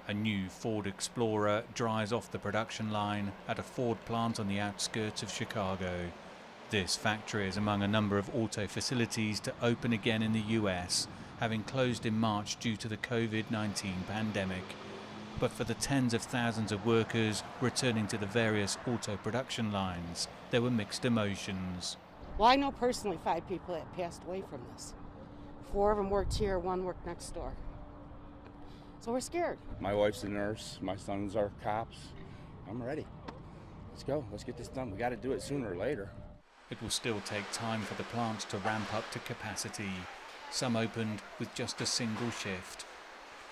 A new Ford Explorer dries off the production line at a Ford plant on the outskirts of Chicago. This factory is among a number of auto facilities to open again in the US, having closed in March due to the COVID-19 pandemic. But for the tens of thousands of workers returning to the various auto production lines, there were mixed emotions. Well, I know personally 5 people that passed away from this. 4 of them worked here, 1 worked next door. So we're scared. My wife's a nurse, my sons are cops. I'm ready. Let's go, let's get this done. We got to do it sooner or later. It will still take time for the plants to ramp up to capacity. Some opened with just a single shift.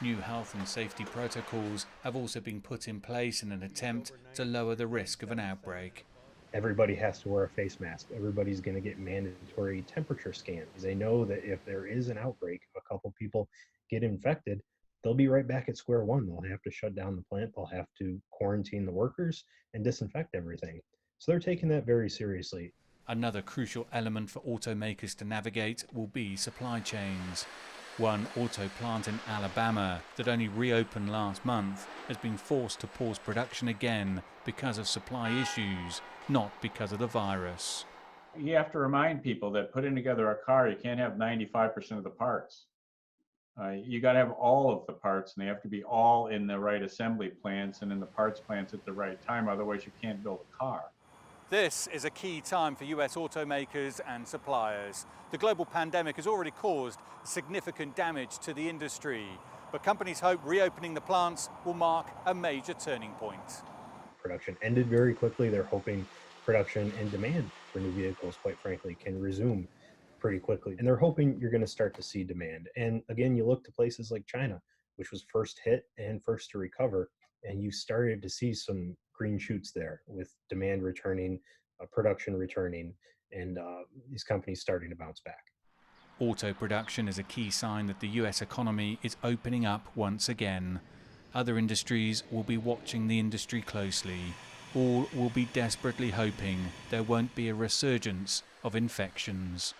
New health and safety protocols have also been put in place in an attempt to lower the risk of an outbreak. Everybody has to wear a face mask. Everybody's going to get mandatory temperature scans. They know that if there is an outbreak, if a couple people get infected, they'll be right back at square one. They'll have to shut down the plant. They'll have to quarantine the workers and disinfect everything. So they're taking that very seriously. Another crucial element for automakers to navigate will be supply chains. One auto plant in Alabama that only reopened last month has been forced to pause production again because of supply issues, not because of the virus. You have to remind people that putting together a car, you can't have 95% of the parts. You got to have all of the parts, and they have to be all in the right assembly plants and in the parts plants at the right time. Otherwise, you can't build a car. This is a key time for US automakers and suppliers. The global pandemic has already caused significant damage to the industry, but companies hope reopening the plants will mark a major turning point. Production ended very quickly. They're hoping production and demand for new vehicles, quite frankly, can resume pretty quickly. And they're hoping you're going to start to see demand. And again, you look to places like China, which was first hit and first to recover, and you started to see some green shoots there with demand returning, production returning, and these companies starting to bounce back. Auto production is a key sign that the US economy is opening up once again. Other industries will be watching the industry closely. All will be desperately hoping there won't be a resurgence of infections.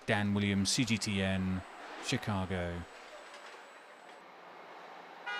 Dan Williams, CGTN, Chicago.